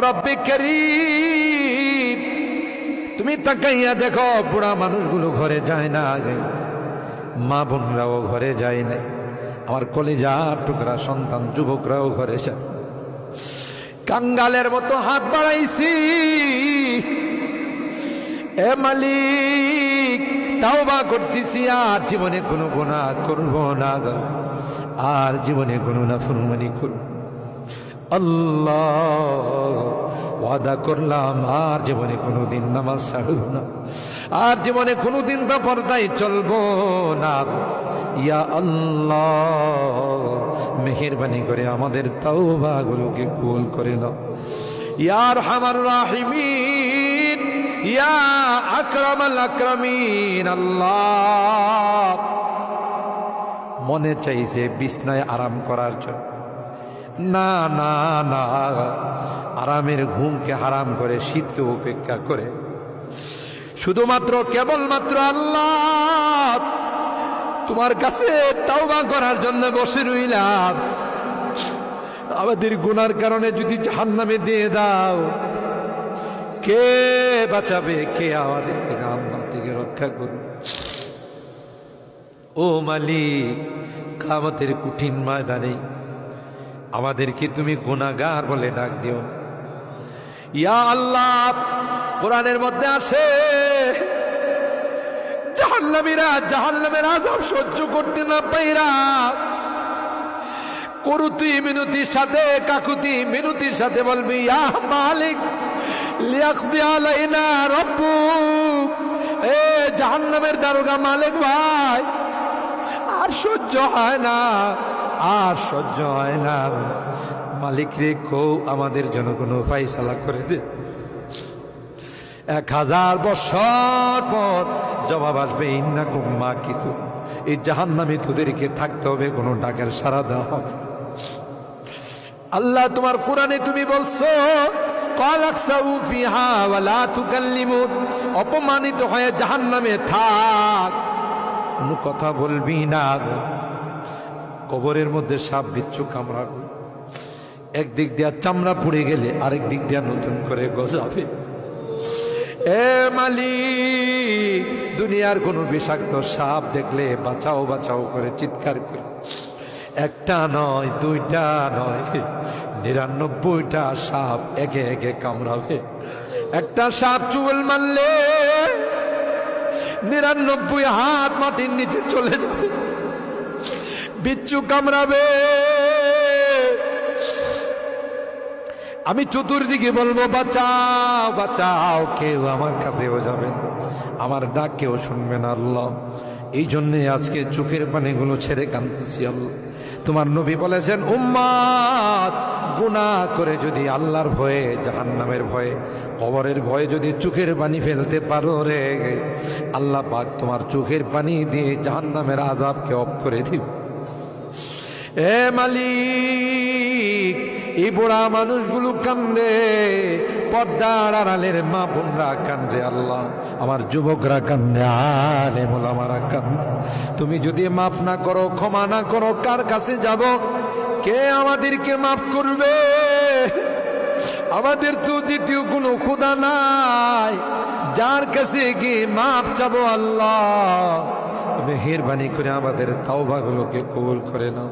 রব্বে কারীম, তুমি তাকাইয়া দেখো, বুড়া মানুষগুলো ঘরে যায় না, আগে মা বোনরাও ঘরে যায় নাই, আমার কলিজার টুকরা সন্তান যুবকরাও ঘরে যায়। কাঙ্গালের মতো হাত বাড়াইছি, এ মালিক তাওবা করতেছি, আর জীবনে কোনো গুনাহ করব না, আর জীবনে কোনো নাফরমানি করব। আল্লাহ ওয়াদা করলাম আর জীবনে কোনোদিন নামাজ ছাড়ব না, আর জীবনে কোনোদিন বেপরদায় চলবো না। ইয়া আল্লাহ মেহেরবানি করে আমাদের তাওবাগুলোকে কবুল করে নাও। ইয়া আরহামার রাহিমিন, ইয়া আকরামাল আকরামিন। আল্লাহ মনে চাইছে বিছনায় আরাম করার জন্য, না না না, আরামের ঘুমকে হারাম করে, শীতকে উপেক্ষা করে শুধুমাত্র কেবলমাত্র আল্লাহ তোমার কাছে তাওবা করার জন্য বসে রইলাম। আমাদের গুনার কারণে যদি জাহান্নামে দিয়ে দাও, কে বাঁচাবে, কে আমাদেরকে জাহান্নাম থেকে রক্ষা করবে? ও মালিক, কিয়ামতের কঠিন ময়দানে আমাদেরকে তুমি গুনাহগার বলে ডাক দিও। ইয়া আল্লাহ, কোরআনের মধ্যে আসে জাহান্নামীরা জাহান্নামের আযাব সহ্য করতে না পাইরা করুতি মিনতির সাথে, কাকুতি মিনতির সাথে বলবি, ইয়া মালিক লিয়াকদি আলাইনা রাব্বুক, এ জাহান্নামের দারোগা মালিক ভাই, আর সহ্য হয় না, আর সহ্য হয় না, মালিক রে কো আমাদের জন্য কোনো ফায়সালা করে দে। 1000 বছর পর জবাব আসবে, ইন্নাকুম মাকিসুন, এই জাহান্নামে তোদেরকে থাকতে হবে, কোনো ডাকের সাড়া দেওয়া হবে। আল্লাহ তোমার কোরআনে তুমি বলছো, ক্বালাকসাউ ফিহা ওয়া লা তুকাল্লিমুন, অপমানিত হয়ে জাহান্নামে থাক, কোনো কথা বলবি না। কবরের মধ্যে সাপ বিচ্ছু কামড়াবে, একদিক দিয়া চামড়া পুড়ে গেলে আরেক দিক দিয়া নতুন করে গজাবে। এ মালিক, দুনিয়ার কোনো বিষাক্ত সাপ দেখলে বাঁচাও বাঁচাও করে চিৎকার করে, একটা নয়, দুইটা নয়, 99টা সাপ একে একে কামড়াবে। একটা সাপ চুল মারলে 99 হাত মাটির নিচে চলে যাবে, বিচ্ছু কামড়াবে। আমি চতুর্দিকে বলবো, বাঁচাও বাঁচাও, কেউ আমার কাছেও যাবেন, আমার ডাক কেউ শুনবেন। আল্লাহ, এই জন্যে আজকে চোখের পানিগুলো ছেড়ে কাঁদতেছি। আল্লাহ, তোমার নবী বলেছেন, উম্মাত গুনাহ করে যদি আল্লাহর ভয়ে, জাহান্নামের ভয়ে, কবরের ভয়ে যদি চোখের পানি ফেলতে পারো রে, আল্লাহ পাক তোমার চোখের পানি দিয়ে জাহান্নামের আযাবকে অফ করে দিবে। এ মালিক, এই বুড়া মানুষগুলো কান্দে, পর্দার আড়ালের মা বোনরা কান্দে, আল্লাহ আমার যুবকরা কান্দে, আলেম ওলামারা কান্দে। তুমি যদি মাফ না করো, ক্ষমা না করো, কার কাছে যাব? কে আমাদেরকে মাফ করবে? আমাদের তো দ্বিতীয় কোনো খোদা নাই যার কাছে গিয়ে মাফ চাবো। আল্লাহ মেহেরবানি করে আমাদের তাওবাগুলোকে কবুল করে নাও।